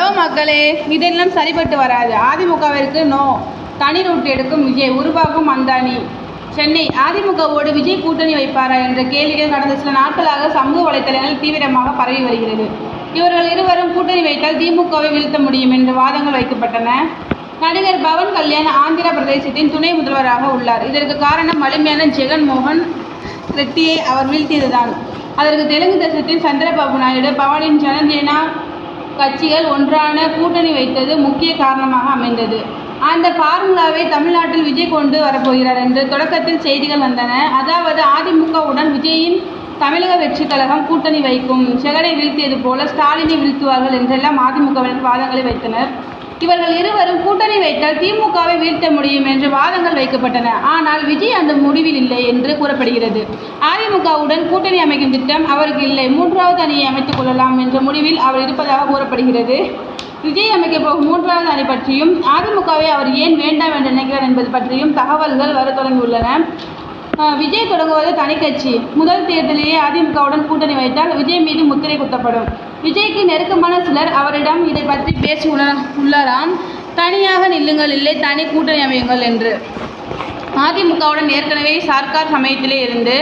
Hello மக்களே, இதெல்லாம் சரிபட்டு வராது. அதிமுகவிற்கு நோ, தனி ரூட் எடுக்கும் விஜய், உருவாகும் அந்தானி. சென்னை அதிமுகவோடு விஜய் கூட்டணி வைப்பாரா என்ற கேள்விகள் கடந்த சில நாட்களாக சமூக வலைதளங்களில் தீவிரமாக பரவி வருகிறது. இவர்கள் இருவரும் கூட்டணி வைத்தால் திமுகவை வீழ்த்த முடியும் என்ற வாதங்கள் வைக்கப்பட்டன. நடிகர் பவன் கல்யாண் ஆந்திர பிரதேசத்தின் துணை முதல்வராக உள்ளார். இதற்கு காரணம் வலிமையான ஜெகன் மோகன் ரெட்டியை அவர் வீழ்த்தியதுதான். அதற்கு தெலுங்கு தேசத்தின் சந்திரபாபு நாயுடு, பவனின் ஜனசேனா கட்சிகள் ஒன்றான கூட்டணி வைத்தது முக்கிய காரணமாக அமைந்தது. அந்த ஃபார்முலாவை தமிழ்நாட்டில் விஜய் கொண்டு வரப்போகிறார் என்று தொடக்கத்தில் செய்திகள் வந்தன. அதாவது அதிமுகவுடன் விஜயின் தமிழக வெற்றி கழகம் கூட்டணி வைக்கும், ஜெகனை வீழ்த்தியது போல ஸ்டாலினை வீழ்த்துவார்கள் என்றெல்லாம் அதிமுகவினர் வாதங்களை வைத்தனர். இவர்கள் இருவரும் கூட்டணி வைத்தால் திமுகவை வீழ்த்த முடியும் என்ற வாதங்கள் வைக்கப்பட்டன. ஆனால் விஜய் அந்த முடிவில் இல்லை என்று கூறப்படுகிறது. அதிமுகவுடன் கூட்டணி அமைக்கும் திட்டம் அவருக்கு இல்லை, மூன்றாவது அணியை அமைத்துக் கொள்ளலாம் என்ற முடிவில் அவர் இருப்பதாக கூறப்படுகிறது. விஜய் அமைக்கப் போகும் மூன்றாவது அணி பற்றியும் அதிமுகவை அவர் ஏன் வேண்டாம் என்று நினைக்கிறார் என்பது பற்றியும் தகவல்கள் வர தொடங்கியுள்ளன. விஜய் தொடங்குவது தனி கட்சி. முதல் தேர்தலிலேயே அதிமுகவுடன் கூட்டணி வைத்தால் விஜய் மீது முத்திரை குத்தப்படும். விஜய்க்கு நெருக்கமான சிலர் அவரிடம் இதை பற்றி பேசி உள்ளாராம். தனியாக நில்லுங்கள், இல்லை தனி கூட்டணி அமையுங்கள் என்று. அதிமுகவுடன் ஏற்கனவே சர்க்கார் சமயத்திலே இருந்து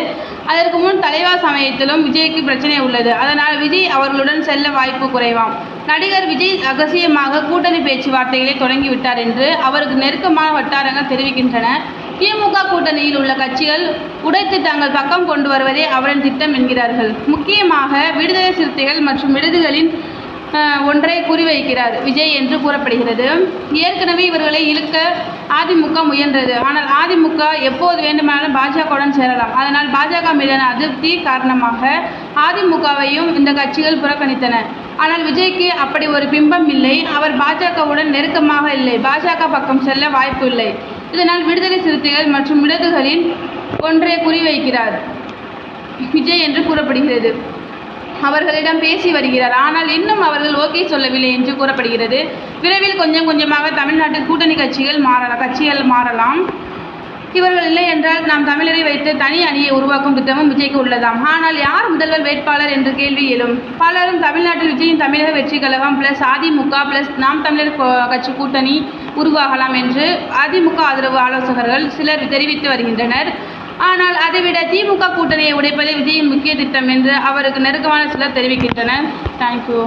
அதற்கு முன் தலைவர் சமயத்திலும் விஜய்க்கு பிரச்சனை உள்ளது. அதனால் விஜய் அவர்களுடன் செல்ல வாய்ப்பு குறைவாம். நடிகர் விஜய் ரகசியமாக கூட்டணி பேச்சுவார்த்தைகளை தொடங்கிவிட்டார் என்று அவருக்கு நெருக்கமான வட்டாரங்கள் தெரிவிக்கின்றன. திமுக கூட்டணியில் உள்ள கட்சிகள் உடைத்து தங்கள் பக்கம் கொண்டு வருவதே அவரின் திட்டம் என்கிறார்கள். முக்கியமாக விடுதலை சிறுத்தைகள் மற்றும் விடுதிகளின் ஒன்றை குறிவைக்கிறார் விஜய் என்று கூறப்படுகிறது. ஏற்கனவே இவர்களை இழுக்க அதிமுக முயன்றது. ஆனால் அதிமுக எப்போது வேண்டுமானாலும் பாஜகவுடன் சேரலாம். அதனால் பாஜக மீதான அதிருப்தி காரணமாக அதிமுகவையும் இந்த கட்சிகள் புறக்கணித்தன. ஆனால் விஜய்க்கு அப்படி ஒரு பிம்பம் இல்லை. அவர் பாஜகவுடன் நெருக்கமாக இல்லை, பாஜக பக்கம் செல்ல வாய்ப்பு இல்லை. இதனால் விடுதலை சிறுத்தைகள் மற்றும் விடுதிகளின் ஒன்றை குறிவைக்கிறார் விஜய் என்று கூறப்படுகிறது. அவர்களிடம் பேசி வருகிறார். ஆனால் இன்னும் அவர்கள் ஓகே சொல்லவில்லை என்று கூறப்படுகிறது. விரைவில் கொஞ்சம் கொஞ்சமாக தமிழ்நாட்டில் கூட்டணி கட்சிகள் மாறலாம். இவர்கள் இல்லை என்றால் நாம் தமிழரை வைத்து தனி அணியை உருவாக்கும் திட்டமும் விஜய்க்கு உள்ளதாம். ஆனால் யார் முதல்வர் வேட்பாளர் என்ற கேள்வி எழும். பலரும் தமிழ்நாட்டில் விஜயின் தமிழக வெற்றி கழகம் பிளஸ் அதிமுக பிளஸ் நாம் தமிழர் கட்சி கூட்டணி உருவாகலாம் என்று அதிமுக ஆதரவு ஆலோசகர்கள் சிலர் தெரிவித்து வருகின்றனர். ஆனால் அதைவிட திமுக கூட்டணியை உடைப்பதே விஜயின் முக்கிய திட்டம் என்று அவருக்கு நெருக்கமான சிலர் தெரிவிக்கின்றனர். தேங்க்யூ.